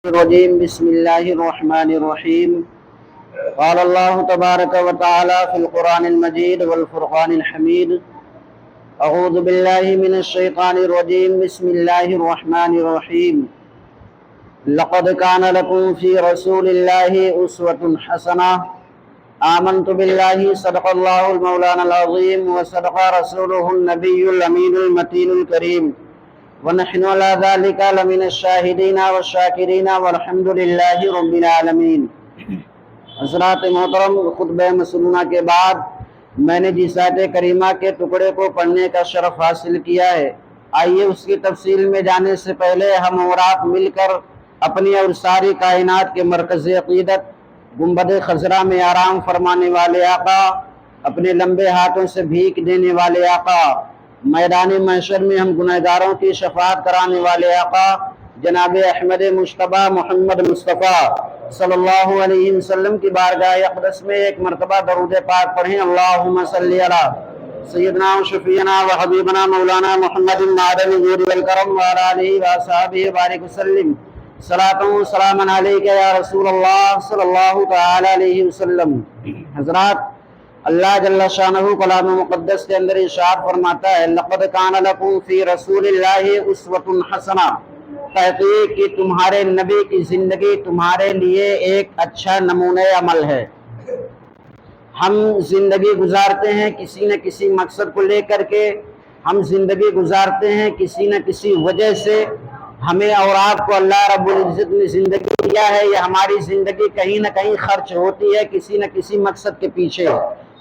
الرجيم بسم الله الرحمن الرحيم قال الله تبارك وتعالى في القرآن المجيد والفرقان الحميد أعوذ بالله من الشيطان الرجيم بسم الله الرحمن الرحيم لقد كان لكم في رسول الله أسوة حسنة آمنت بالله صدق الله المولانا العظيم وصدق رسوله النبي الأمين المتين الكريم ونحن على ذلك لمن الشاہدین والشاکرین والحمد للہ رب العالمین۔ حضرات محترم، خطبہ مسنونہ کے بعد میں نے جس آیت کریمہ کے ٹکڑے کو پڑھنے کا شرف حاصل کیا ہے، آئیے اس کی تفصیل میں جانے سے پہلے ہم اور آپ مل کر اپنی اور ساری کائنات کے مرکز عقیدت گنبد خضرا میں آرام فرمانے والے آقا، اپنے لمبے ہاتھوں سے بھیک دینے والے آقا، میدان محشر میں ہم گنہگاروں کی شفاعت کرانے والے آقا جناب احمد مجتبیٰ محمد مصطفیٰ صلی اللہ علیہ وسلم کی بارگاہ اقدس میں ایک مرتبہ درود پاک پڑھیں۔ اللہم صلی علی سیدنا و شفیعنا و حبیبنا مولانا محمد معدن الجود والکرم وعلی آلہ وصحبہ بارک وسلم صلاۃ و سلام علیک یا رسول اللہ صلی اللہ تعالی علیہ وسلم۔ حضرات، اللہ جل شانہ کلام مقدس کے اندر ارشاد فرماتا ہے، لقد کان لکم فی رسول اللہ اسوۃ حسنہ، تحقیق کہ تمہارے نبی کی زندگی تمہارے لیے ایک اچھا نمونہ عمل ہے۔ ہم زندگی گزارتے ہیں کسی نہ کسی مقصد کو لے کر کے، ہم زندگی گزارتے ہیں کسی نہ کسی وجہ سے۔ ہمیں اور آپ کو اللہ رب العزت نے زندگی دیا ہے، یہ ہماری زندگی کہیں نہ کہیں خرچ ہوتی ہے کسی نہ کسی مقصد کے پیچھے،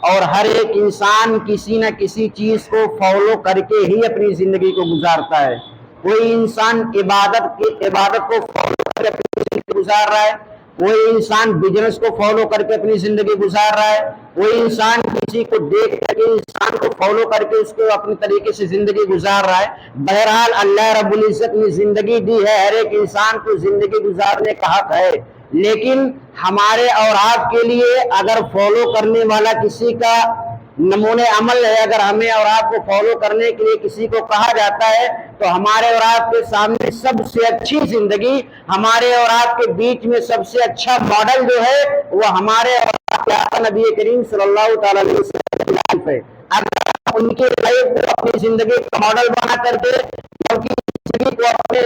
اور ہر ایک انسان کسی نہ کسی چیز کو فالو کر کے ہی اپنی زندگی کو گزارتا ہے۔ کوئی انسان عبادت کو فالو کر کے اپنی زندگی گزار رہا ہے، کوئی انسان بزنس کو فالو کر کے اپنی زندگی گزار رہا ہے، کوئی انسان کسی کو دیکھ کر کے انسان کو فالو کر کے اس کو اپنے طریقے سے زندگی گزار رہا ہے۔ بہرحال اللہ رب العزت نے زندگی دی ہے، ہر ایک انسان کو زندگی گزارنے کا حق ہے، لیکن ہمارے اور آپ کے لیے اگر فالو کرنے والا کسی کا نمونہ عمل ہے، اگر ہمیں اور آپ کو فالو کرنے کے لیے کسی کو کہا جاتا ہے، تو ہمارے اور آپ کے سامنے سب سے اچھی زندگی، ہمارے اور آپ کے بیچ میں سب سے اچھا ماڈل جو ہے وہ ہمارے اور آپ کے آقا نبی کریم صلی اللہ تعالی علیہ وسلم کی لائف ہے۔ اگر ان کی لائف کو اپنی زندگی کا ماڈل بنا کر کے، ان کی زندگی کو اپنے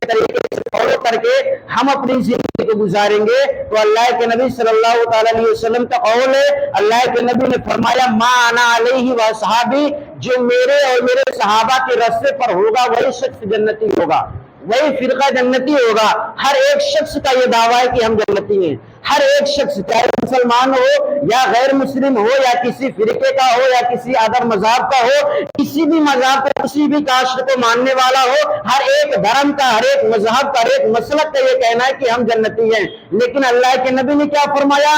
طریقے سے فالو کر کے ہم اپنی زندگی کو گزاریں گے تو اللہ کے نبی صلی اللہ تعالی علیہ وسلم کا قول ہے، اللہ کے نبی نے فرمایا ما انا علیہ وصحابی، جو میرے اور میرے صحابہ کے راستے پر ہوگا وہی شخص جنتی ہوگا، وہی فرقہ جنتی ہوگا۔ ہر ایک شخص کا یہ دعویٰ ہے کہ ہم جنتی ہیں، ہر ایک شخص، چاہے مسلمان ہو یا غیر مسلم ہو یا کسی فرقے کا ہو یا کسی ادر مذہب کا ہو، کسی بھی مذہب کا کسی بھی کاسٹ کو ماننے والا ہو، ہر ایک دھرم کا، ہر ایک مذہب کا، ہر ایک مسلک کا یہ کہنا ہے کہ ہم جنتی ہیں۔ لیکن اللہ کے نبی نے کیا فرمایا؟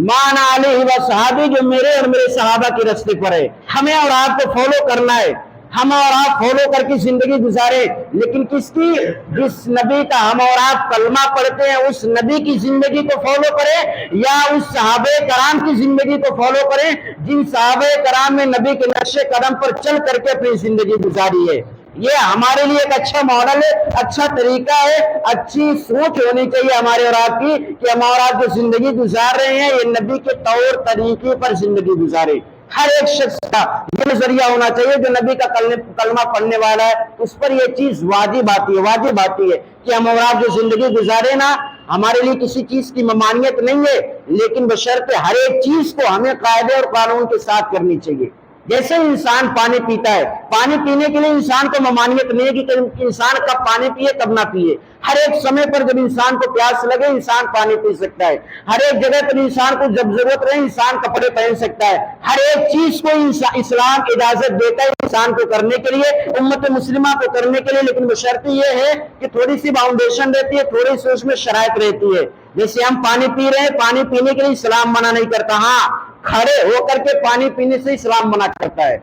ما انا علیہ وصحابی، جو میرے اور میرے صحابہ کے راستے پر ہے۔ ہمیں اور آپ کو فالو کرنا ہے، ہم اور آپ فالو کر کے زندگی گزارے، لیکن کس کی؟ جس نبی کا ہم اور آپ کلمہ پڑھتے ہیں اس نبی کی زندگی کو فالو کریں، یا اس صحابہ کرام کی زندگی کو فالو کریں جن صحابہ کرام نے نبی کے نقش قدم پر چل کر کے اپنی زندگی گزاری ہے۔ یہ ہمارے لیے ایک اچھا ماڈل ہے، اچھا طریقہ ہے، اچھی سوچ ہونی چاہیے ہمارے اور آپ کی کہ ہم اور آپ جو زندگی گزار رہے ہیں یہ نبی کے طور طریقے پر زندگی گزارے۔ ہر ایک شخص کا یہ نظریہ ہونا چاہیے جو نبی کا کلمہ پڑھنے والا ہے اس پر یہ چیز واجب آتی ہے کہ ہم اور آپ جو زندگی گزارے نا، ہمارے لیے کسی چیز کی ممانعت نہیں ہے، لیکن بشرط ہر ایک چیز کو ہمیں قاعدے اور قانون کے ساتھ کرنی چاہیے۔ جیسے انسان پانی پیتا ہے، پانی پینے کے لیے انسان کو ممانعت نہیں ہے کہ انسان کب پانی پیے کب نہ پیے۔ ہر ایک سمے پر جب انسان کو پیاس لگے انسان پانی پی سکتا ہے، ہر ایک جگہ پر انسان کو جب ضرورت رہے انسان کپڑے پہن سکتا ہے، ہر ایک چیز کو اسلام اجازت دیتا ہے انسان کو کرنے کے لیے، امت مسلمہ کو کرنے کے لیے، لیکن بشرط یہ ہے کہ تھوڑی سی باؤنڈیشن رہتی ہے، تھوڑی سی اس میں شرائط رہتی ہے۔ جیسے ہم پانی پی رہے ہیں، پانی پینے کے لیے اسلام منع نہیں کرتا، ہاں کھڑے ہو کر کے پانی پینے سے اسلام منع کرتا ہے۔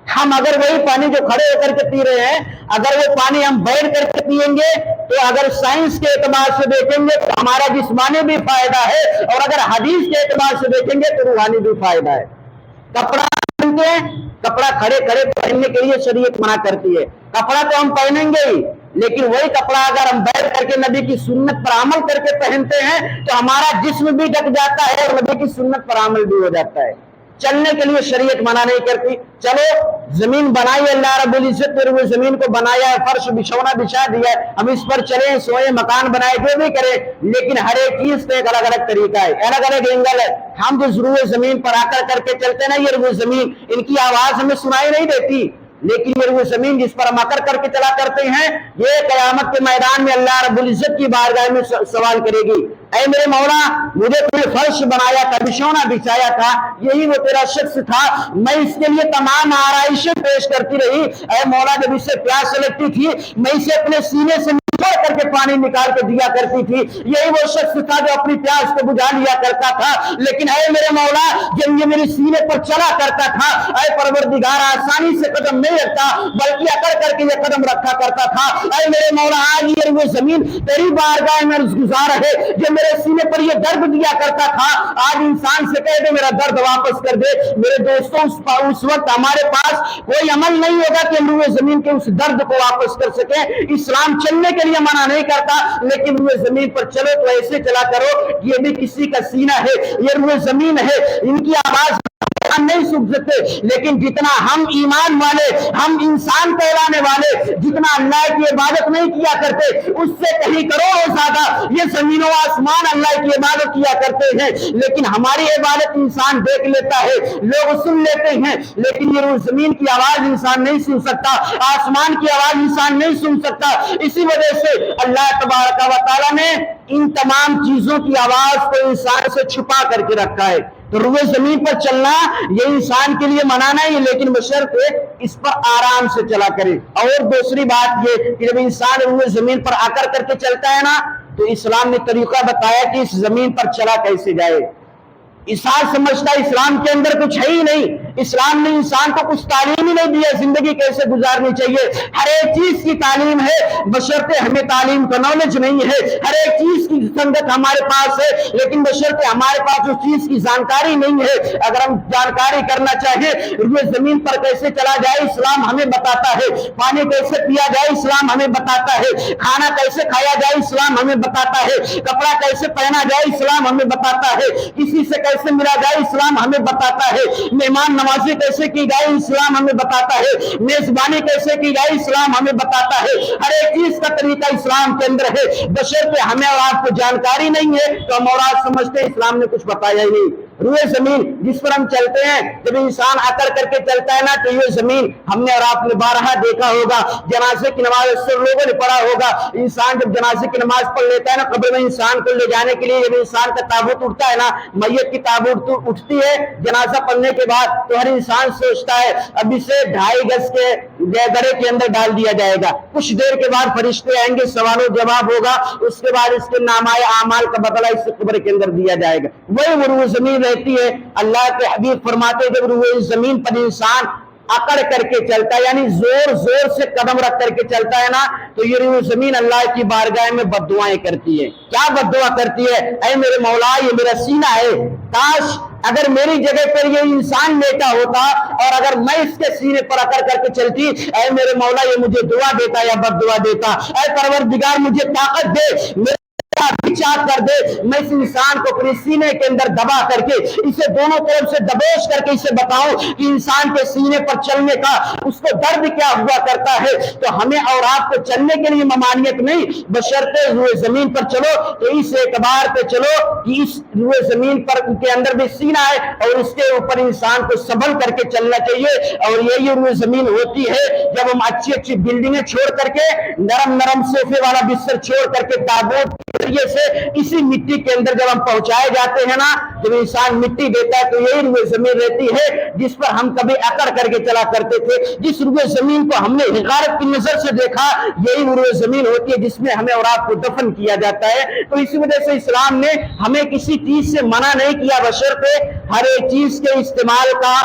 ہم اگر وہی پانی جو کھڑے ہو کر کے پی رہے ہیں، اگر وہ پانی ہم بیٹھ کر کے پیئیں گے تو اگر سائنس کے اعتبار سے دیکھیں گے تو ہمارا جسمانی بھی فائدہ ہے، اور اگر حدیث کے اعتبار سے دیکھیں گے تو روحانی بھی فائدہ ہے۔ کپڑا پہنتے ہیں، کپڑا کھڑے کھڑے پہننے کے لیے شریعت منع کرتی ہے، کپڑا تو ہم پہنیں گے ہی، لیکن وہی کپڑا اگر ہم بیٹھ کر کے نبی کی سنت پر عمل کر کے پہنتے ہیں تو ہمارا جسم بھی ڈھک جاتا ہے اور نبی کی سنت پر عمل بھی ہو جاتا ہے۔ چلنے کے لیے شریعت منع نہیں کرتی۔ چلو زمین بنائی اللہ رب العزت نے، وہ زمین کو بنایا ہے، فرش بچھونا بچھا دیا ہے، ہم اس پر چلیں سوئیں مکان بنائے جو بھی کریں، لیکن ہر ایک چیز کا ایک الگ الگ طریقہ ہے، الگ الگ اینگل ہے۔ ہم جو روئے زمین پر آ کر کے چلتے ہیں نا، یہ روئے زمین، ان کی آواز ہمیں سنائی نہیں دیتی، لیکن یہ روئے زمین جس پر ہم آ کر کے چلا کرتے ہیں، یہ قیامت کے میدان میں اللہ رب العزت کی بارگاہ میں سوال کرے گی، اے میرے مولا مجھے تو یہ فرش بنایا تھا، بچھونا بچھایا تھا، یہی وہ تیرا شخص تھا، میں اس کے لیے تمام آرائشیں پیش کرتی رہی، اے مولا جب اسے پیاس لگتی تھی میں اسے اپنے سینے سے نچوڑ کر کے پانی نکال کے دیا کرتی تھی، یہی وہ شخص تھا جو اپنی پیاس کو بجھا لیا کرتا تھا، لیکن اے میرے مولا جب یہ میرے سینے پر چلا کرتا تھا، اے پروردگار آسانی سے قدم نہیں رکھتا بلکہ اکڑ کر کے یہ قدم رکھا کرتا تھا، اے میرے مولا آج یہ وہ زمین تیری بارگاہ میں گزار ہے جو میرے سینے پر یہ درد دیا کرتا تھا، آج انسان سے کہہ دے میرا درد واپس کر دے۔ میرے دوستوں اس وقت ہمارے پاس کوئی عمل نہیں ہوگا کہ ہم روئے زمین کے اس درد کو واپس کر سکیں۔ اسلام چلنے کے لیے منع نہیں کرتا، لیکن روئے زمین پر چلو تو ایسے چلا کرو یہ بھی کسی کا سینہ ہے، یہ روئے زمین ہے، ان کی آواز ہم نہیں سن سکتے، لیکن جتنا ہم ایمان والے، ہم انسان کہلانے والے جتنا اللہ کی عبادت نہیں کیا کرتے اس سے کہیں کروڑوں زیادہ یہ زمین و آسمان اللہ کی عبادت کیا کرتے ہیں، لیکن ہماری عبادت انسان دیکھ لیتا ہے، لوگ سن لیتے ہیں، لیکن یہ زمین کی آواز انسان نہیں سن سکتا، آسمان کی آواز انسان نہیں سن سکتا۔ اسی وجہ سے اللہ تبارک و تعالیٰ نے ان تمام چیزوں کی آواز کو انسان سے چھپا کر کے رکھا ہے، تو روئے زمین پر چلنا یہ انسان کے لیے منع نہیں، لیکن بشرطے اس پر آرام سے چلا کرے۔ اور دوسری بات یہ کہ جب انسان روئے زمین پر آ کر کے چلتا ہے نا، تو اسلام نے طریقہ بتایا کہ اس زمین پر چلا کیسے جائے۔ انسان سمجھتا ہے اسلام کے اندر کچھ ہے ہی نہیں، اسلام نے انسان کو کچھ تعلیم ہی نہیں دی ہے زندگی کیسے گزارنی چاہیے، ہر ایک چیز کی تعلیم ہے، بشرطے ہمیں تعلیم کا نالج نہیں ہے، ہر ایک چیز کی سنگت ہمارے پاس ہے، لیکن بشرطے ہمارے پاس اس چیز کی جانکاری نہیں ہے۔ اگر ہم جانکاری کرنا چاہیں روئے زمین پر کیسے چلا جائے اسلام ہمیں بتاتا ہے، پانی کیسے پیا جائے اسلام ہمیں بتاتا ہے، کھانا کیسے کھایا جائے اسلام ہمیں بتاتا ہے، کپڑا کیسے پہنا جائے اسلام ہمیں بتاتا ہے، کسی سے کیسے ملا جائے اسلام ہمیں بتاتا ہے، مہمان نوازی کیسے کی جائے اسلام ہمیں بتاتا ہے، میزبانی کیسے کی جائے اسلام ہمیں بتاتا ہے، ہر ایک چیز کا طریقہ اسلام کے اندر ہے، بشرطے ہمیں اور آپ کو جانکاری نہیں ہے تو ہم اور آپ سمجھتے ہیں اسلام نے کچھ بتایا ہی نہیں۔ روئے زمین جس پر ہم چلتے ہیں، جب انسان اکڑ کر کے چلتا ہے نا تو یہ زمین ہم نے اور آپ نے بارہا دیکھا ہوگا، جنازے کی نماز اکثر لوگوں نے پڑھا ہوگا، انسان جب جنازے کی نماز پڑھ لیتا ہے نا، قبر میں انسان کو لے جانے کے لیے جب انسان کا تابوت اٹھتا ہے نا، میت کی تابوت اٹھتی ہے جنازہ پڑھنے کے بعد، تو ہر انسان سوچتا ہے اب اسے 2.5 گز کے گڑھے کے اندر ڈال دیا جائے گا، کچھ دیر کے بعد فرشتے آئیں گے، سوال و جواب ہوگا، اس کے بعد اس کے نامۂ اعمال کا بدلہ اس قبر کے اندر دیا جائے گا۔ وہی وہ روئے زمین رہتی ہے۔ اللہ کے حبیب فرماتے جب روئے زمین پر انسان اکڑ کر کے چلتا ہے، یعنی زور زور سے قدم رکھ کر کے چلتا ہے نا، تو یہ روئے زمین اللہ کی بارگاہ میں بد دعائیں کرتی ہے۔ کیا بد دعا کرتی ہے؟ اے میرے مولا یہ میرا سینہ ہے، کاش اگر میری جگہ پر یہ انسان لیٹا ہوتا اور اگر میں اس کے سینے پر اکڑ کر کے چلتی، اے میرے مولا یہ مجھے دعا دیتا یا بد دعا دیتا، اے پروردگار مجھے طاقت دے، چاک کر دے، میں اس انسان کو اپنے سینے کے اندر دبا کر کے اسے دونوں طرف سے دبوچ کر کے اسے بتاؤں کہ انسان کے سینے پر چلنے کا اس کو درد کیا ہوا کرتا ہے۔ تو ہمیں اور آپ کو چلنے کے لیے ممانعت نہیں، بشرطے روئے زمین پر چلو تو اس اعتبار پہ چلو کہ اس روئے زمین پر کے اندر بھی سینہ ہے اور اس کے اوپر انسان کو سنبھل کر کے چلنا چاہیے۔ اور یہی روئے زمین ہوتی ہے جب ہم اچھی اچھی بلڈنگیں چھوڑ کر کے نرم نرم صوفے والا بستر چھوڑ کر کے تابوت ذریعے سے اسی مٹی کے اندر جب ہم پہنچائے جاتے ہیں نا، جب انسان مٹی دیتا ہے تو یہی روئے زمین رہتی ہے جس پر ہم کبھی اکڑ کر کے چلا کرتے تھے، جس روئے زمین کو ہم نے حقارت کی نظر سے دیکھا، یہی روئے زمین ہوتی ہے جس میں ہمیں اور آپ کو دفن کیا جاتا ہے۔ تو اسی وجہ سے اسلام نے ہمیں کسی چیز سے منع نہیں کیا، بشرطے ہر ایک چیز کے استعمال کا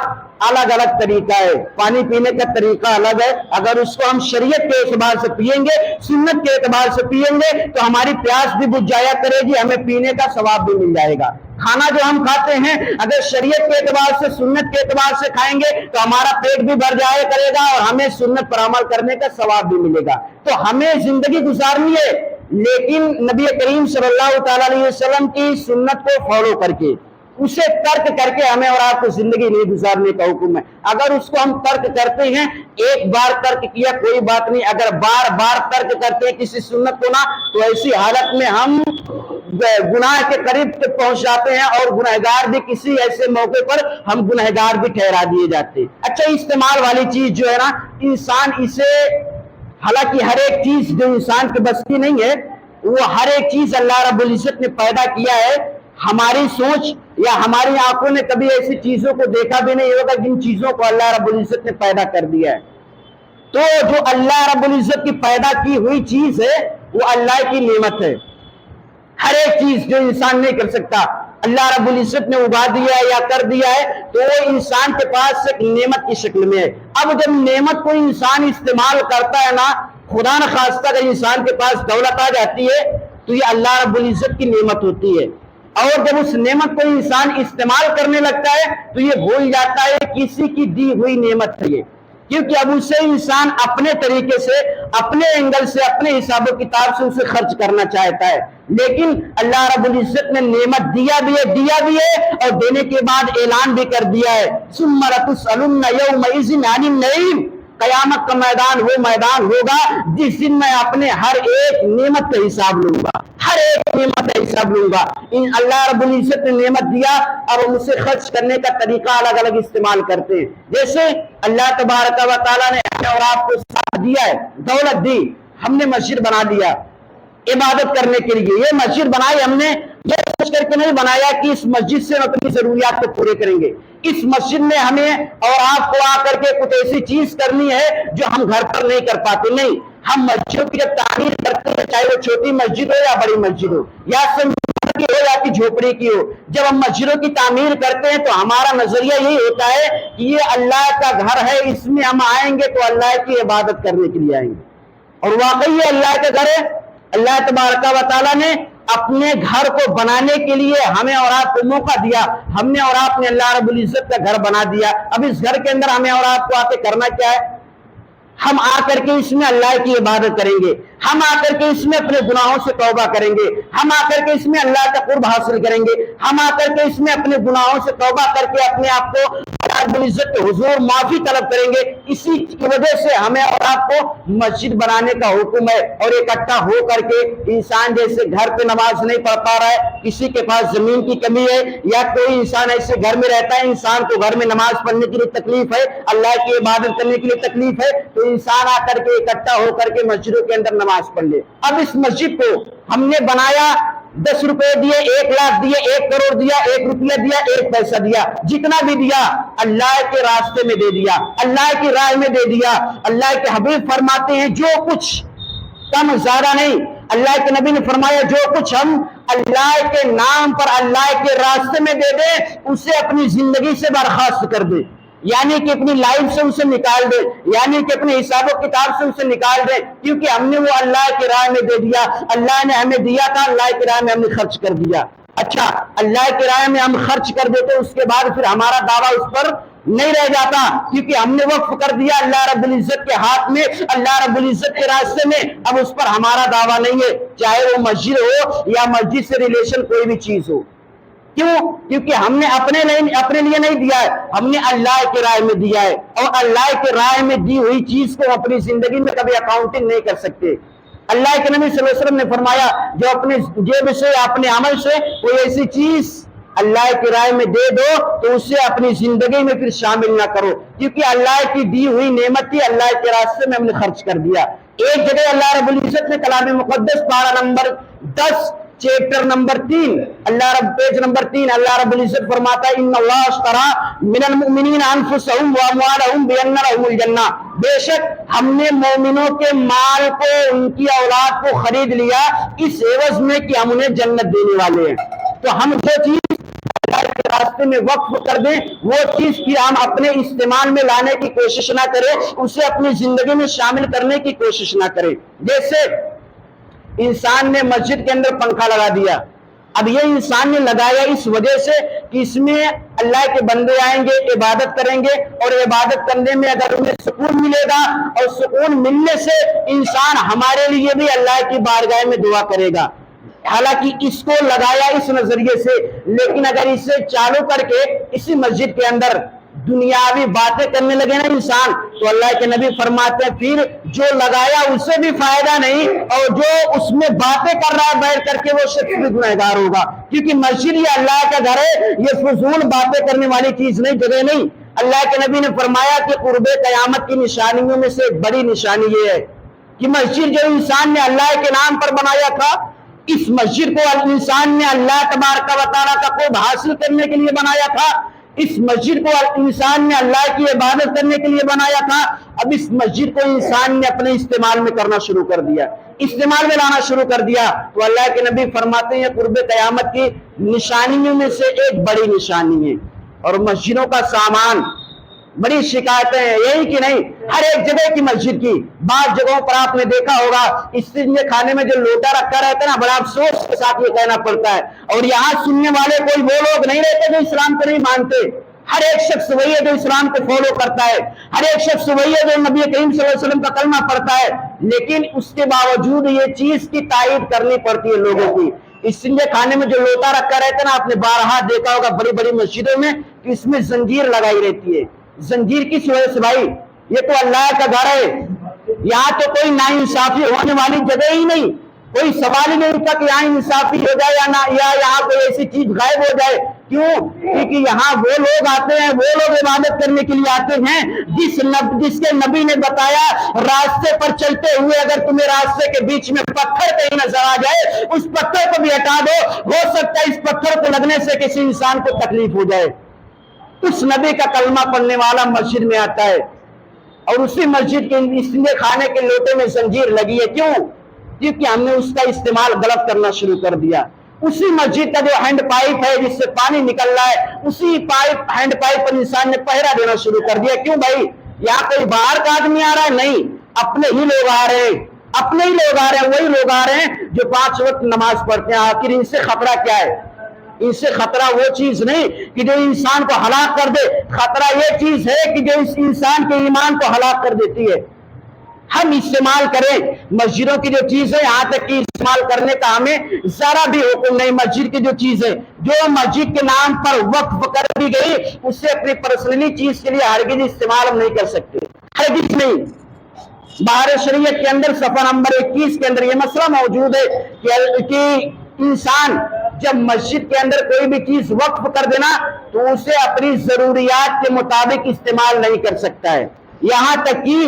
الگ الگ طریقہ ہے، پانی پینے کا طریقہ الگ ہے، اگر اس کو ہم شریعت کے اعتبار سے پیئیں گے، سنت کے اعتبار سے پیئیں گے تو ہماری پیاس بھی بجھ جایا کرے گی، ہمیں پینے کا ثواب بھی مل جائے گا۔ کھانا جو ہم کھاتے ہیں اگر شریعت کے اعتبار سے سنت کے اعتبار سے کھائیں گے تو ہمارا پیٹ بھی بھر جایا کرے گا اور ہمیں سنت پر عمل کرنے کا ثواب بھی ملے گا. تو ہمیں زندگی گزارنی ہے لیکن نبی کریم صلی اللہ تعالی علیہ وسلم کی سنت کو فالو کر کے, اسے ترک کر کے ہمیں اور آپ کو زندگی نہیں گزارنے کا حکم ہے. اگر اس کو ہم ترک کرتے ہیں, ایک بار ترک کیا کوئی بات نہیں, اگر بار بار ترک کرتے ہیں کسی سنت کو نا تو ایسی حالت میں ہم گناہ کے قریب پہنچ جاتے ہیں اور گنہگار بھی کسی ایسے موقع پر ہم گنہگار بھی ٹھہرا دیے جاتے ہیں. اچھا, استعمال والی چیز جو ہے نا انسان اسے, حالانکہ ہر ایک چیز جو انسان کے بس کی نہیں ہے, وہ ہر ایک چیز اللہ رب العزت نے پیدا کیا ہے. ہماری سوچ یا ہماری آنکھوں نے کبھی ایسی چیزوں کو دیکھا بھی نہیں ہوگا جن چیزوں کو اللہ رب العزت نے پیدا کر دیا ہے. تو جو اللہ رب العزت کی پیدا کی ہوئی چیز ہے وہ اللہ کی نعمت ہے. ہر ایک چیز جو انسان نہیں کر سکتا اللہ رب العزت نے اگا دیا ہے یا کر دیا ہے تو وہ انسان کے پاس ایک نعمت کی شکل میں ہے. اب جب نعمت کو انسان استعمال کرتا ہے نا, خدا نخواستہ اگر انسان کے پاس دولت آ جاتی ہے تو یہ اللہ رب العزت کی نعمت ہوتی ہے. اور جب اس نعمت کو انسان استعمال کرنے لگتا ہے تو یہ بھول جاتا ہے کسی کی دی ہوئی نعمت ہے یہ, کیونکہ اب اسے انسان اپنے طریقے سے, اپنے اینگل سے, اپنے حساب و کتاب سے اسے خرچ کرنا چاہتا ہے. لیکن اللہ رب العزت نے نعمت دیا بھی ہے اور دینے کے بعد اعلان بھی کر دیا ہے, ثم لتسألن یومئذ عن النعیم. قیامت کا میدان وہ میدان ہوگا جس دن میں اپنے ہر ایک نعمت کا حساب لوں گا, ہر ایک نعمت کا حساب لوں گا. اللہ رب العزت نے نعمت دیا اور ہم اسے خرچ کرنے کا طریقہ الگ الگ استعمال کرتے ہیں. جیسے اللہ تبارک و تعالیٰ نے ہمیں اور آپ کو ساتھ دیا ہے, دولت دی, ہم نے مسجد بنا دیا عبادت کرنے کے لیے. یہ مسجد بنائی ہم نے یہ سوچ کر کے نہیں بنایا کہ اس مسجد سے ہم اپنی ضروریات کو پورے کریں گے. اس مسجد میں ہمیں اور آپ کو آ کر کے کچھ ایسی چیز کرنی ہے جو ہم گھر پر نہیں کر پاتے. نہیں, ہم مسجدوں کی جب تعمیر کرتے ہیں, چاہے وہ چھوٹی مسجد ہو یا بڑی مسجد ہو, یا کی ہو یا کہ جھوپڑی کی ہو, جب ہم مسجدوں کی تعمیر کرتے ہیں تو ہمارا نظریہ یہی ہوتا ہے کہ یہ اللہ کا گھر ہے, اس میں ہم آئیں گے تو اللہ کی عبادت کرنے کے لیے آئیں گے. اور واقعی یہ اللہ کا گھر ہے. اللہ تبارک و تعالیٰ نے اپنے گھر کو بنانے کے لیے ہمیں اور آپ کو موقع دیا, ہم نے اور آپ نے اللہ رب العزت کا گھر بنا دیا. اب اس گھر کے اندر ہمیں اور آپ کو آ کے کرنا کیا ہے؟ ہم آ کر کے اس میں اللہ کی عبادت کریں گے, ہم آ کر کے اس میں اپنے گناہوں سے توبہ کریں گے, ہم آ کر کے اس میں اللہ کا قرب حاصل کریں گے, ہم آ کر کے اس میں اپنے گناہوں سے توبہ کر کے اپنے آپ کو اللہ رب العزت کے حضور معافی طلب کریں گے. اسی کی وجہ سے ہمیں اور آپ کو مسجد بنانے کا حکم ہے. اور اکٹھا ہو کر کے انسان جیسے گھر پہ نماز نہیں پڑھ پا رہا ہے, کسی کے پاس زمین کی کمی ہے, یا کوئی انسان ایسے گھر میں رہتا ہے انسان کو گھر میں نماز پڑھنے کے لیے تکلیف ہے, اللہ کی عبادت کرنے کے لیے تکلیف ہے, تو انسان آ کر کے اکٹھا ہو کر کے مسجدوں کے اندر نماز پڑھ لے. اب اس مسجد کو ہم نے بنایا, 10 روپے دیے, 1 لاکھ دیے, 1 کروڑ دیا, 1 روپیہ دیا, 1 پیسہ دیا, جتنا بھی دیا اللہ کے راستے میں دے دیا, اللہ کی راہ میں دے دیا. اللہ کے حبیب فرماتے ہیں جو کچھ کم زیادہ نہیں, اللہ کے نبی نے فرمایا جو کچھ ہم اللہ کے نام پر اللہ کے راستے میں دے دیں اسے اپنی زندگی سے برخاست کر دے, یعنی کہ اپنی لائف سے اسے نکال دے, یعنی کہ اپنے حساب و کتاب سے اسے نکال دے, کیونکہ ہم نے وہ اللہ کی راہ میں دے دیا. اللہ نے ہمیں دیا تھا, اللہ کی راہ میں ہم نے خرچ کر دیا. اچھا, اللہ کی راہ میں ہم خرچ کر دیتے, اس کے بعد پھر ہمارا دعویٰ اس پر نہیں رہ جاتا, کیونکہ ہم نے وقف کر دیا اللہ رب العزت کے ہاتھ میں, اللہ رب العزت کے راستے میں. اب اس پر ہمارا دعویٰ نہیں ہے, چاہے وہ مسجد ہو یا مسجد سے ریلیشن کوئی بھی چیز ہو. کیوں؟ کیونکہ ہم نے اپنے لیے نہیں دیا ہے, ہم نے اللہ کے رائے میں دیا ہے, اور اللہ کے رائے میں دی ہوئی چیز کو اپنی زندگی میں کبھی اکاؤنٹنگ نہیں کر سکتے. اللہ کے نبی صلی اللہ علیہ وسلم نے فرمایا جو اپنے جیب سے اپنے عمل سے کوئی ایسی چیز اللہ کی رائے میں دے دو تو اسے اپنی زندگی میں پھر شامل نہ کرو, کیونکہ اللہ کی دی ہوئی نعمت تھی, اللہ کے راستے میں ہم نے خرچ کر دیا. ایک جگہ اللہ رب العزت نے کلام مقدس پارہ number 10 chapter number 3 page number 3 اللہ رب العزت فرماتا ہے ان اللہ اشترى من المؤمنین انفسهم واموالهم بان لهم الجنہ, بے شک ہم نے مومنوں کے مال کو, ان کی اولاد کو خرید لیا اس عوض میں کہ ہم انہیں جنت دینے والے ہیں. تو ہم جو چیز اللہ کے راستے میں وقف کر دیں وہ چیز کی ہم اپنے استعمال میں لانے کی کوشش نہ کریں, اسے اپنی زندگی میں شامل کرنے کی کوشش نہ کریں. جیسے انسان نے مسجد کے اندر پنکھا لگا دیا, اب یہ انسان نے لگایا اس وجہ سے کہ اس میں اللہ کے بندے آئیں گے، عبادت کریں گے، اور عبادت کرنے میں اگر انہیں سکون ملے گا، اور سکون ملنے سے انسان ہمارے لیے بھی اللہ کی بارگاہ میں دعا کرے گا۔ حالانکہ اس کو لگایا اس نظریے سے، لیکن اگر اسے چالو کر کے اسی مسجد کے اندر دنیاوی باتیں کرنے لگے نا انسان، تو اللہ کے نبی فرماتے ہیں پھر جو لگایا اسے بھی فائدہ نہیں، اور جو اس میں باتیں کر رہا ہے بیٹھ کر کے وہ شخص بھی گنہگار ہوگا، کیونکہ مسجد یہ اللہ کا گھر ہے، یہ فضول باتیں کرنے والی چیز نہیں، جگہ نہیں۔ اللہ کے نبی نے فرمایا کہ قرب قیامت کی نشانیوں میں سے ایک بڑی نشانی یہ ہے کہ مسجد جو انسان نے اللہ کے نام پر بنایا تھا، اس مسجد کو انسان نے اللہ تبارک و تعالیٰ کا قرب حاصل کرنے کے لیے بنایا تھا، اس مسجد کو انسان نے اللہ کی عبادت کرنے کے لیے بنایا تھا۔ اب اس مسجد کو انسان نے اپنے استعمال میں کرنا شروع کر دیا، استعمال میں لانا شروع کر دیا، تو اللہ کے نبی فرماتے ہیں قرب قیامت کی نشانیوں میں سے ایک بڑی نشانی ہے۔ اور مسجدوں کا سامان بڑی شکایتیں ہیں، یہی کہ نہیں ہر ایک جگہ کی مسجد کی، بعض جگہوں پر آپ نے دیکھا ہوگا استنجے کھانے میں جو لوٹا رکھا رہتا ہے نا، بڑا افسوس کے ساتھ یہ کہنا پڑتا ہے، اور یہاں سننے والے کوئی وہ لوگ نہیں رہتے جو اسلام کو نہیں مانتے، ہر ایک شخص وہی ہے جو اسلام کو فالو کرتا ہے، ہر ایک شخص وہی ہے جو نبی کریم صلی اللہ علیہ وسلم کا کلمہ پڑھتا ہے، لیکن اس کے باوجود یہ چیز کی تائید کرنی پڑتی ہے لوگوں کی۔ استنجے کھانے میں جو لوٹا رکھا رہتا ہے نا، آپ نے بارہا دیکھا ہوگا بڑی بڑی مسجدوں میں کہ اس میں زنجیر لگائی رہتی ہے۔ زنجیر کس وجہ سے بھائی؟ یہ تو اللہ کا گھر ہے، یہاں تو کوئی ناانصافی ہونے والی جگہ ہی نہیں، کوئی سوال ہی نہیں اٹھتا کہ یہاں انصافی ہو جائے یا یہاں کوئی ایسی چیز غائب ہو جائے۔ کیوں؟ کیونکہ یہاں وہ لوگ آتے ہیں، وہ لوگ عبادت کرنے کے لیے آتے ہیں جس کے نبی نے بتایا راستے پر چلتے ہوئے اگر تمہیں راستے کے بیچ میں پتھر کہیں نظر آ جائے اس پتھر کو بھی ہٹا دو، ہو سکتا ہے اس پتھر کو لگنے سے کسی انسان کو تکلیف ہو جائے۔ اس نبی کا کلمہ پڑھنے والا مسجد میں آتا ہے اور اسی مسجد کے استنجے کھانے کے لوٹے میں زنجیر لگی ہے۔ کیوں؟ کیونکہ ہم نے اس کا استعمال غلط کرنا شروع کر دیا۔ اسی مسجد کا جو ہینڈ پائپ ہے جس سے پانی نکل رہا ہے، اسی ہینڈ پائپ پر انسان نے پہرا دینا شروع کر دیا۔ کیوں بھائی؟ یہاں کوئی باہر کا آدمی آ رہا ہے؟ نہیں، اپنے ہی لوگ آ رہے ہیں، اپنے ہی لوگ آ رہے ہیں، وہی لوگ آ رہے ہیں جو 5 وقت نماز پڑھتے ہیں۔ آخر ان سے خطرہ کیا ہے؟ ان سے خطرہ وہ چیز نہیں کہ جو انسان کو ہلاک کر دے، خطرہ یہ چیز ہے کہ جو اس انسان کے ایمان کو ہلاک کر دیتی ہے۔ ہم استعمال کریں مسجدوں کی جو چیز ہے، یہاں تک کہ استعمال کرنے کا ہمیں ذرا بھی حکم نہیں۔ مسجد کی جو چیز ہے، جو مسجد کے نام پر وقف کر دی گئی، اسے اپنی پرسنلی چیز کے لیے ہرگز استعمال ہم نہیں کر سکتے، ہرگز نہیں۔ بہار شریعت کے اندر صفحہ نمبر 21 کے اندر یہ مسئلہ موجود ہے کہ انسان جب مسجد کے اندر کوئی بھی چیز وقف کر دینا تو اسے اپنی ضروریات کے مطابق استعمال نہیں کر سکتا ہے۔ یہاں تک کہ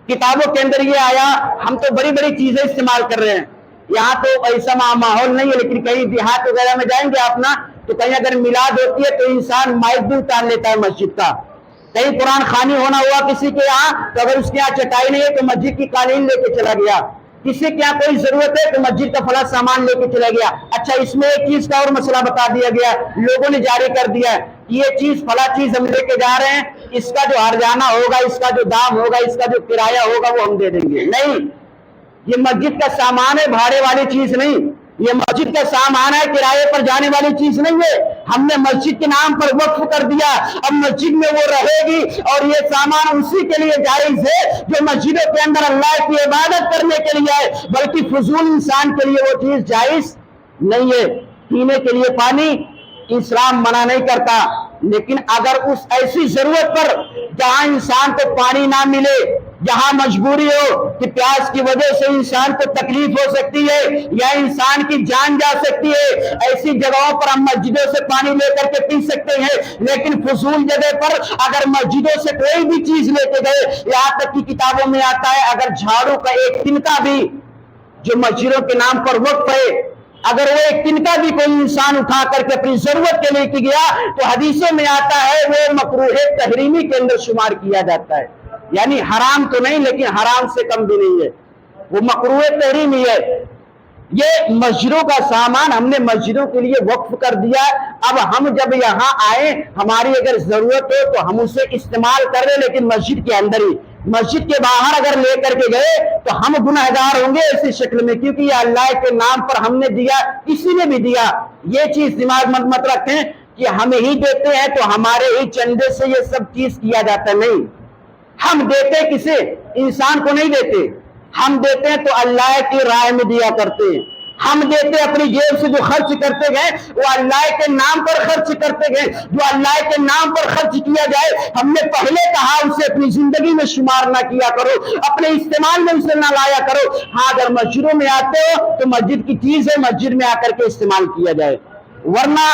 کتابوں کے اندر یہ آیا، ہم تو بڑی بڑی چیزیں استعمال کر رہے ہیں، یہاں تو ایسا ماحول نہیں ہے، لیکن کہیں دیہات وغیرہ میں جائیں گے آپ نا، تو کہیں اگر میلاد ہوتی ہے تو انسان مائک بھی اتار لیتا ہے مسجد کا، کہیں قرآن خوانی ہونا ہوا کسی کے یہاں تو اگر اس کے یہاں چٹائی نہیں ہے تو مسجد کی قالین لے کے چلا گیا، کسی کے یہاں کوئی ضرورت ہے تو مسجد کا فلاں سامان لے کے چلا گیا۔ اچھا، اس میں ایک چیز کا اور مسئلہ بتا دیا گیا، لوگوں نے جاری کر دیا ہے کہ یہ چیز فلاں چیز ہم لے کے جا رہے ہیں، اس کا جو ہرجانہ ہوگا، اس کا جو دام ہوگا، اس کا جو کرایہ ہوگا وہ ہم دے دیں گے۔ نہیں، یہ مسجد کا سامان ہے، بھاڑے والی چیز نہیں، یہ مسجد کا سامان ہے، کرائے پر جانے والی چیز نہیں ہے۔ ہم نے مسجد کے نام پر وقف کر دیا، اب مسجد میں وہ رہے گی، اور یہ سامان اسی کے لیے جائز ہے جو مسجدوں کے اندر اللہ کی عبادت کرنے کے لیے ہے، بلکہ فضول انسان کے لیے وہ چیز جائز نہیں ہے۔ پینے کے لیے پانی اسلام منع نہیں کرتا، لیکن اگر اس ایسی ضرورت پر جہاں انسان کو پانی نہ ملے، جہاں مجبوری ہو کہ پیاس کی وجہ سے انسان کو تکلیف ہو سکتی ہے یا انسان کی جان جا سکتی ہے، ایسی جگہوں پر ہم مسجدوں سے پانی لے کر کے پی سکتے ہیں، لیکن فضول جگہ پر اگر مسجدوں سے کوئی بھی چیز لے کے گئے، یہاں تک کہ کتابوں میں آتا ہے اگر جھاڑو کا ایک تنکا بھی جو مسجدوں کے نام پر وقف ہے، اگر وہ ایک تنکا بھی کوئی انسان اٹھا کر کے اپنی ضرورت کے لے کے گیا تو حدیثوں میں آتا ہے وہ مکروہ تحریمی کے اندر شمار کیا جاتا ہے، یعنی حرام تو نہیں لیکن حرام سے کم بھی نہیں ہے، وہ مکروہ تحریمی ہے۔ یہ مسجدوں کا سامان ہم نے مسجدوں کے لیے وقف کر دیا، اب ہم جب یہاں آئے ہماری اگر ضرورت ہو تو ہم اسے استعمال کر رہے لیکن مسجد کے اندر ہی، مسجد کے باہر اگر لے کر کے گئے تو ہم گنہگار ہوں گے ایسی شکل میں، کیونکہ یہ اللہ کے نام پر ہم نے دیا، کسی نے بھی دیا۔ یہ چیز دماغ مت رکھیں کہ ہم ہی دیتے ہیں تو ہمارے ہی چندے سے یہ سب چیز کیا جاتا، نہیں۔ ہم دیتے کسے؟ انسان کو نہیں دیتے، ہم دیتے ہیں تو اللہ کی راہ میں دیا کرتے ہیں۔ ہم دیتے اپنی جیب سے، جو خرچ کرتے گئے وہ اللہ کے نام پر خرچ کرتے گئے، جو اللہ کے نام پر خرچ کیا جائے ہم نے پہلے کہا اسے اپنی زندگی میں شمار نہ کیا کرو، اپنے استعمال میں اسے نہ لایا کرو۔ ہاں اگر مسجدوں میں آتے ہو تو مسجد کی چیز ہے، مسجد میں آ کر کے استعمال کیا جائے، ورنہ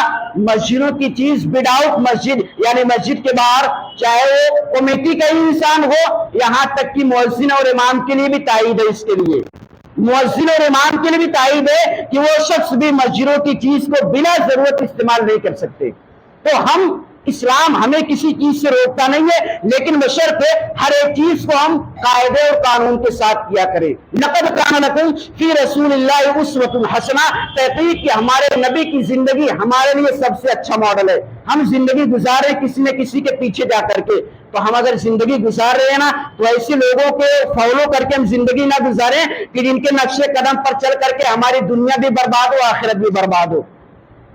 مسجدوں کی چیز وداؤٹ مسجد، یعنی مسجد کے باہر چاہے وہ کمیٹی کا ہی انسان ہو، یہاں تک کہ مؤذن اور امام کے لیے بھی تائید ہے، اس کے لیے مؤذن اور امام کے لیے بھی تائید ہے کہ وہ شخص بھی مسجدوں کی چیز کو بلا ضرورت استعمال نہیں کر سکتے۔ تو ہم اسلام ہمیں کسی چیز سے روکتا نہیں ہے، لیکن بشرطے ہر ایک چیز کو ہم قاعدے اور قانون کے ساتھ کیا کریں۔ لقد کان لکم فی رسول اللہ اسوۃ حسنہ، تحقیق کہ ہمارے نبی کی زندگی ہمارے لیے سب سے اچھا ماڈل ہے۔ ہم زندگی گزارے کسی نہ کسی کے پیچھے جا کر کے، تو ہم اگر زندگی گزار رہے ہیں نا تو ایسے لوگوں کے فالو کر کے ہم زندگی نہ گزاریں کہ جن کے نقش قدم پر چل کر کے ہماری دنیا بھی برباد ہو، آخرت بھی برباد ہو۔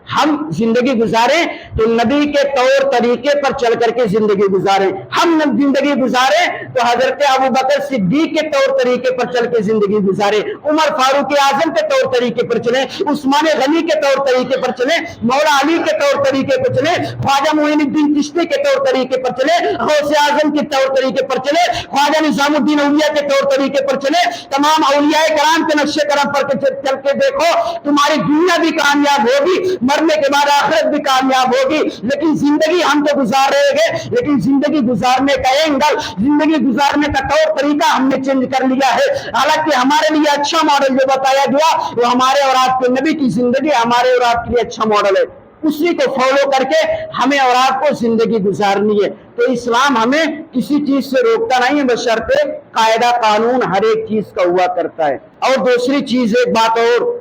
ہم زندگی گزاریں تو نبی کے طور طریقے پر چل کر کے زندگی گزاریں۔ ہم زندگی گزاریں تو حضرت ابوبکر صدیق کے طور طریقے پر چل کے زندگی گزاریں، عمر فاروق اعظم کے طور طریقے پر چلیں، عثمان غنی کے طور طریقے پر چلیں، مولا علی کے طور طریقے پر چلیں، خواجہ معین الدین چشتی کے طور طریقے پر چلیں، غوث اعظم کے طور طریقے پر چلیں، خواجہ نظام الدین اولیاء کے طور طریقے پر چلیں، تمام اولیاء کرام کے نقش قدم پر چل کے دیکھو، تمہاری دنیا بھی کامیاب ہوگی، مرنے کے بعد آخرت بھی کامیاب ہوگی۔ لیکن زندگی ہم تو گزار رہے گے، لیکن زندگی گزارنے کا اینگل، زندگی گزارنے کا طور طریقہ ہم نے چینج کر لیا ہے۔ حالانکہ ہمارے لیے اچھا ماڈل جو بتایا گیا وہ ہمارے اور آپ کے نبی کی زندگی ہمارے اور آپ کے لیے اچھا ماڈل ہے، اسی کو فالو کر کے ہمیں اور آپ کو زندگی گزارنی ہے۔ تو اسلام ہمیں کسی چیز سے روکتا نہیں ہے، بشرطے قاعدہ قانون ہر ایک چیز کا ہوا کرتا ہے۔ اور دوسری چیز ایک بات اور،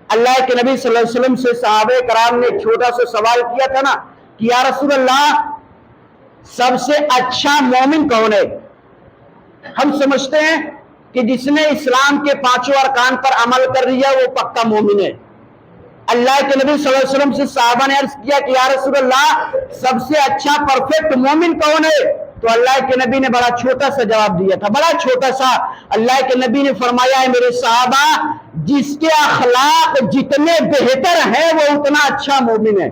اللہ کے نبی صلی اللہ علیہ وسلم سے صحابہ کرام نے ایک چھوٹا سا سوال کیا تھا نا کہ یا رسول اللہ سب سے اچھا مومن کون ہے؟ ہم سمجھتے ہیں کہ جس نے اسلام کے پانچوں ارکان پر عمل کر لیا وہ پکا مومن ہے۔ اللہ کے نبی صلی اللہ علیہ وسلم سے صحابہ نے عرض کیا کہ یا رسول اللہ سب سے اچھا پرفیکٹ مومن کون ہے؟ تو اللہ کے نبی نے بڑا چھوٹا سا جواب دیا تھا، بڑا چھوٹا سا۔ اللہ کے نبی نے فرمایا ہے میرے صحابہ جس کے اخلاق جتنے بہتر ہیں وہ اتنا اچھا مومن ہے۔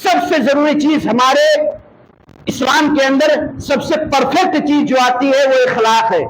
سب سے ضروری چیز ہمارے اسلام کے اندر سب سے پرفیکٹ چیز جو آتی ہے وہ اخلاق ہے۔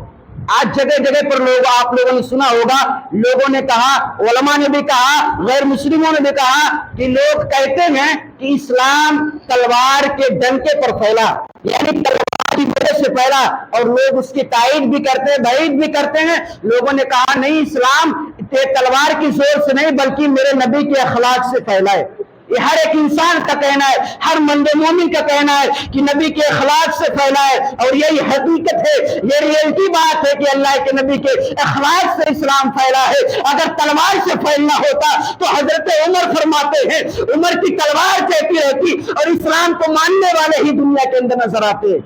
آج جگہ جگہ پر آپ لوگوں نے سنا ہوگا، لوگوں نے کہا، علماء نے بھی کہا، غیر مسلموں نے بھی کہا کہ لوگ کہتے ہیں کہ اسلام تلوار کے ڈنکے پر پھیلا، یعنی تلوار کی وجہ سے پھیلا، اور لوگ اس کی تائید بھی کرتے ہیں، بعید بھی کرتے ہیں۔ لوگوں نے کہا نہیں، اسلام تلوار کی زور سے نہیں بلکہ میرے نبی کے اخلاق سے پھیلا ہے۔ یہ ہر ایک انسان کا کہنا ہے، ہر مند مومن کا کہنا ہے کہ نبی کے اخلاق سے پھیلا ہے، اور یہی حقیقت ہے، یہ ریئلٹی بات ہے کہ اللہ کے نبی کے اخلاق سے اسلام پھیلا ہے۔ اگر تلوار سے پھیلنا ہوتا تو حضرت عمر فرماتے ہیں عمر کی تلوار کہتی رہتی اور اسلام کو ماننے والے ہی دنیا کے اندر نظر آتے۔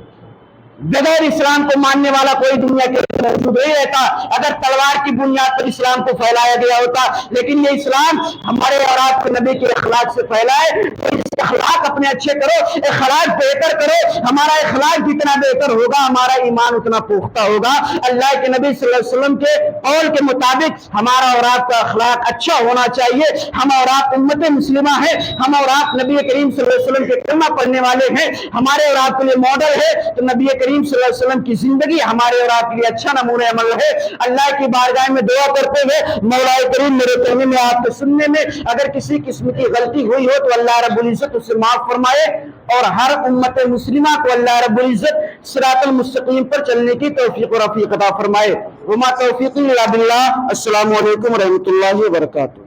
بغیر اسلام کو ماننے والا کوئی دنیا کے اندر موجود نہیں رہتا اگر تلوار کی بنیاد پر اسلام کو پھیلایا گیا ہوتا۔ لیکن یہ اسلام ہمارے اور آپ کے نبی کے اخلاق سے پھیلا ہے، تو اس اخلاق اپنے اچھے کرو، اخلاق بہتر کرو۔ ہمارا اخلاق جتنا بہتر ہوگا ہمارا ایمان اتنا پختہ ہوگا۔ اللہ کے نبی صلی اللہ علیہ وسلم کے قول کے مطابق ہمارا اور آپ کا اخلاق اچھا ہونا چاہیے۔ ہم اور آپ امت مسلمہ ہیں، ہم اور آپ نبی کریم صلی اللہ علیہ وسلم کے کلمہ پڑھنے والے ہیں، ہمارے اور آپ کے لیے ماڈل ہے، تو نبی کریم صلی اللہ علیہ وسلم کی زندگی ہمارے اور آپ کے لیے اچھا نمونہ عمل ہے۔ اللہ کی بارگاہ میں دعا کرتے ہوئے مولا کریم میرے کہنے میں آپ کے سننے میں اگر کسی قسم کی غلطی ہوئی ہو تو اللہ رب العزت اسے معاف فرمائے، اور ہر امت مسلمہ کو اللہ رب العزت صراط المستقیم پر چلنے کی توفیق و رفیق عطا فرمائے۔ وما توفیقی الا باللہ۔ السلام علیکم ورحمۃ اللہ وبرکاتہ۔